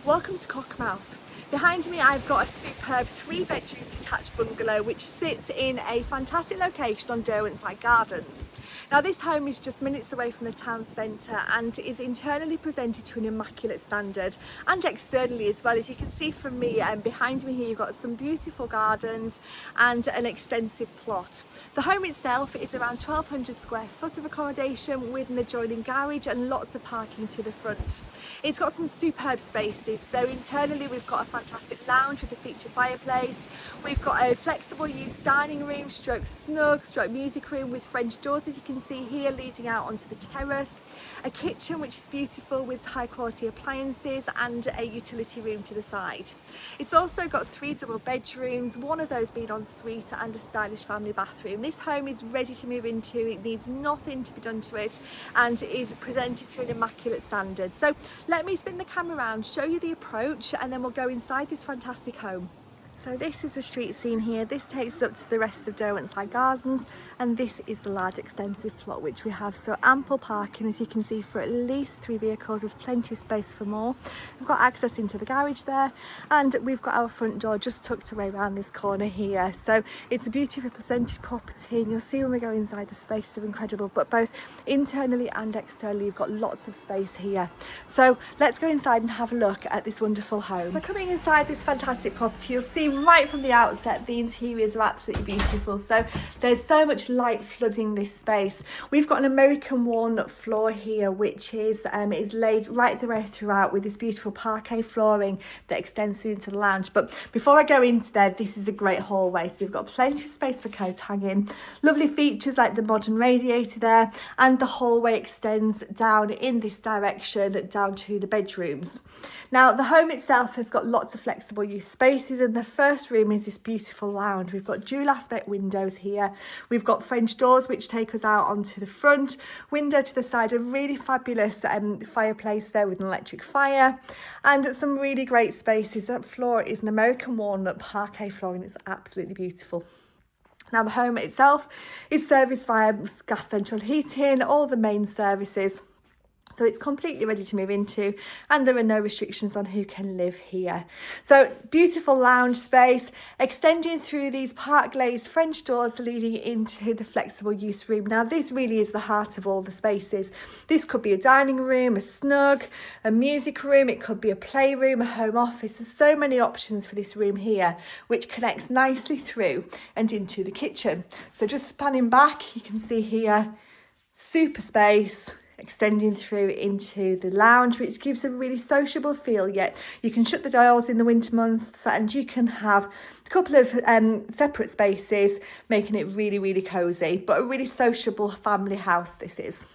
Welcome to Cockermouth. Behind me I've got a superb 3-bedroom detached bungalow which sits in a fantastic location on Derwentside Gardens. Now this home is just minutes away from the town centre and is internally presented to an immaculate standard, and externally as well. As you can see from me, behind me here you've got some beautiful gardens and an extensive plot. The home itself is around 1,200 square foot of accommodation with an adjoining garage and lots of parking to the front. It's got some superb spaces, so internally we've got a fantastic lounge with a feature fireplace. We've got a flexible use dining room, stroke snug, stroke music room with French doors, as you can see here, leading out onto the terrace. A kitchen which is beautiful with high quality appliances and a utility room to the side. It's also got 3 double bedrooms, one of those being ensuite, and a stylish family bathroom. This home is ready to move into. It needs nothing to be done to it and is presented to an immaculate standard. So let me spin the camera around, show you the approach, and then we'll go inside this fantastic home. So this is the street scene here. This takes up to the rest of Derwentside Gardens, and this is the large extensive plot which we have. So ample parking, as you can see, for at least 3 vehicles. There's plenty of space for more. We've got access into the garage there, and we've got our front door just tucked away around this corner here. So it's a beautifully presented property, and you'll see when we go inside the spaces are incredible, but both internally and externally you've got lots of space here. So let's go inside and have a look at this wonderful home. So coming inside this fantastic property, you'll see right from the outset the interiors are absolutely beautiful. So there's so much light flooding this space. We've got an American walnut floor here which is laid right the way throughout with this beautiful parquet flooring that extends into the lounge. But before I go into there, this is a great hallway, so you've got plenty of space for coat hanging, lovely features like the modern radiator there, and the hallway extends down in this direction down to the bedrooms. Now the home itself has got lots of flexible use spaces, and the first room is this beautiful lounge. We've got dual aspect windows here. We've got French doors which take us out onto the front, window to the side, a really fabulous fireplace there with an electric fire, and some really great spaces. That floor is an American walnut parquet flooring. It's absolutely beautiful. Now the home itself is serviced via gas central heating, all the main services. So it's completely ready to move into, and there are no restrictions on who can live here. So beautiful lounge space extending through these park glazed French doors leading into the flexible use room. Now this really is the heart of all the spaces. This could be a dining room, a snug, a music room, it could be a playroom, a home office. There's so many options for this room here, which connects nicely through and into the kitchen. So just spanning back, you can see here, super space extending through into the lounge, which gives a really sociable feel, yet you can shut the doors in the winter months and you can have a couple of separate spaces, making it really cozy, but a really sociable family house this is.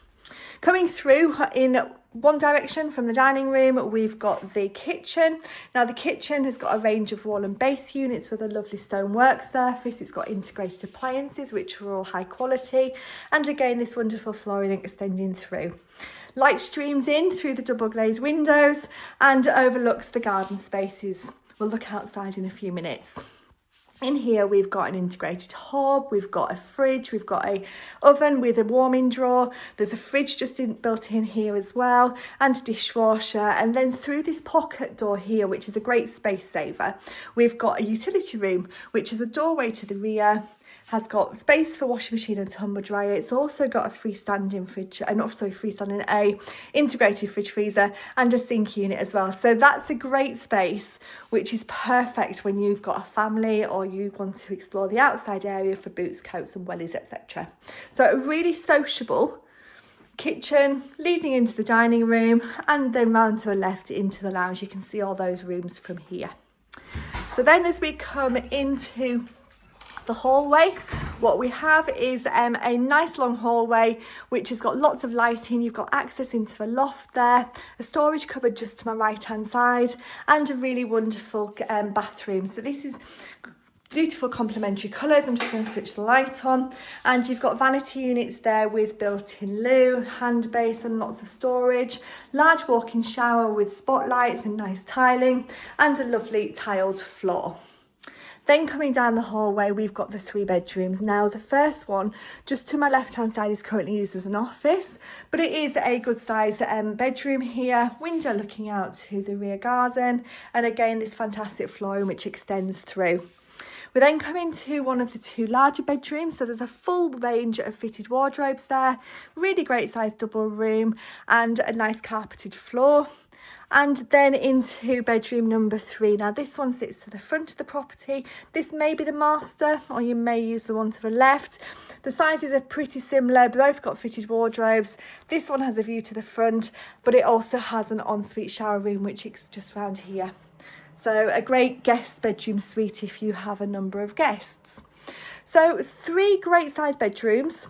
Coming through in one direction from the dining room, we've got the kitchen. Now the kitchen has got a range of wall and base units with a lovely stonework surface. It's got integrated appliances which are all high quality, and again this wonderful flooring extending through. Light streams in through the double glazed windows and overlooks the garden spaces. We'll look outside in a few minutes. In here we've got an integrated hob, we've got a fridge, we've got a oven with a warming drawer, there's a fridge just built in here as well, and a dishwasher. And then through this pocket door here, which is a great space saver, we've got a utility room which is a doorway to the rear, has got space for washing machine and tumble dryer. It's also got a freestanding fridge, a integrated fridge freezer and a sink unit as well. So that's a great space, which is perfect when you've got a family or you want to explore the outside area for boots, coats and wellies, etc. So a really sociable kitchen leading into the dining room, and then round to the left into the lounge. You can see all those rooms from here. So then as we come into the hallway, what we have is a nice long hallway which has got lots of lighting. You've got access into the loft there, a storage cupboard just to my right hand side, and a really wonderful bathroom. So this is beautiful complementary colours. I'm just going to switch the light on, and you've got vanity units there with built-in loo, hand base and lots of storage, large walk-in shower with spotlights and nice tiling, and a lovely tiled floor. Then coming down the hallway, we've got the 3 bedrooms. Now the first one, just to my left-hand side, is currently used as an office, but it is a good size bedroom here, window looking out to the rear garden, and again this fantastic flooring which extends through. We then come into one of the 2 larger bedrooms, so there's a full range of fitted wardrobes there, really great sized double room and a nice carpeted floor. And then into bedroom number 3. Now this one sits to the front of the property. This may be the master, or you may use the one to the left. The sizes are pretty similar, both got fitted wardrobes. This one has a view to the front, but it also has an ensuite shower room, which is just found here. So a great guest bedroom suite if you have a number of guests. So 3 great sized bedrooms.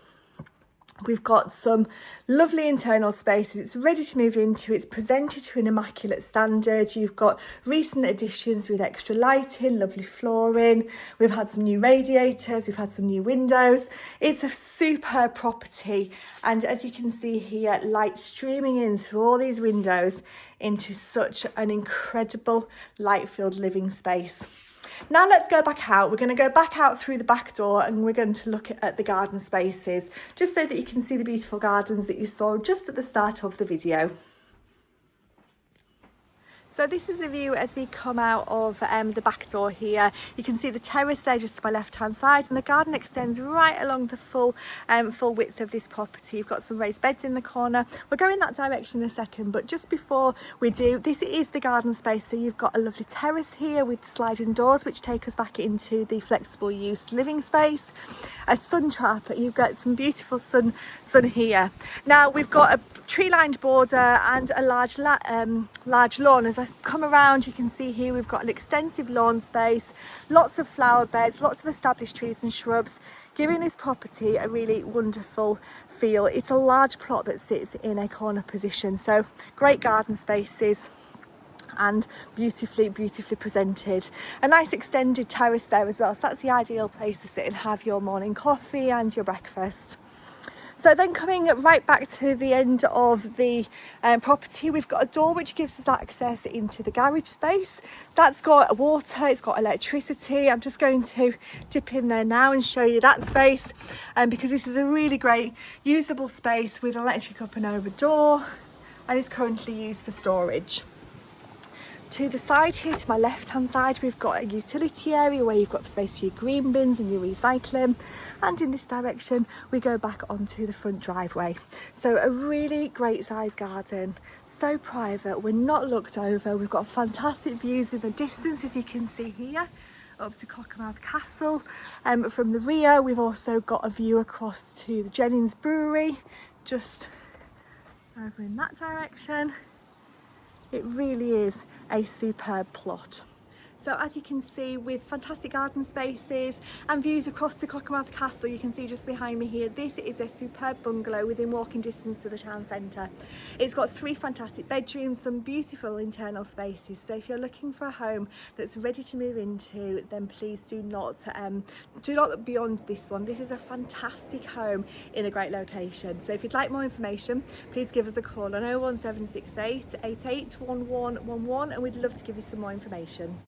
We've got some lovely internal spaces. It's ready to move into. It's presented to an immaculate standard. You've got recent additions with extra lighting, lovely flooring. We've had some new radiators. We've had some new windows. It's a superb property. And as you can see here, light streaming in through all these windows into such an incredible light-filled living space. Now let's go back out. We're going to go back out through the back door and we're going to look at the garden spaces, just so that you can see the beautiful gardens that you saw just at the start of the video. So this is the view as we come out of the back door here. You can see the terrace there just to my left hand side, and the garden extends right along the full width of this property. You've got some raised beds in the corner. We'll go in that direction in a second, but just before we do, this is the garden space. So you've got a lovely terrace here with the sliding doors which take us back into the flexible use living space. A sun trap, you've got some beautiful sun here. Now we've got a tree lined border and a large lawn. As I come around, you can see here we've got an extensive lawn space, lots of flower beds, lots of established trees and shrubs, giving this property a really wonderful feel. It's a large plot that sits in a corner position, so great garden spaces and beautifully presented. A nice extended terrace there as well, so that's the ideal place to sit and have your morning coffee and your breakfast. So then coming right back to the end of the property, we've got a door which gives us access into the garage space. That's got water, it's got electricity. I'm just going to dip in there now and show you that space, because this is a really great usable space with electric up and over door, and is currently used for storage. To the side here, to my left hand side, we've got a utility area where you've got space for your green bins and your recycling, and in this direction we go back onto the front driveway. So a really great sized garden, so private, we're not looked over. We've got fantastic views in the distance, as you can see here, up to Cockermouth Castle. From the rear we've also got a view across to the Jennings Brewery, just over in that direction. It really is a superb plot. So as you can see, with fantastic garden spaces and views across to Cockermouth Castle, you can see just behind me here, this is a superb bungalow within walking distance to the town centre. It's got 3 fantastic bedrooms, some beautiful internal spaces. So if you're looking for a home that's ready to move into, then please do not beyond this one. This is a fantastic home in a great location. So if you'd like more information, please give us a call on 01768 881111, and we'd love to give you some more information.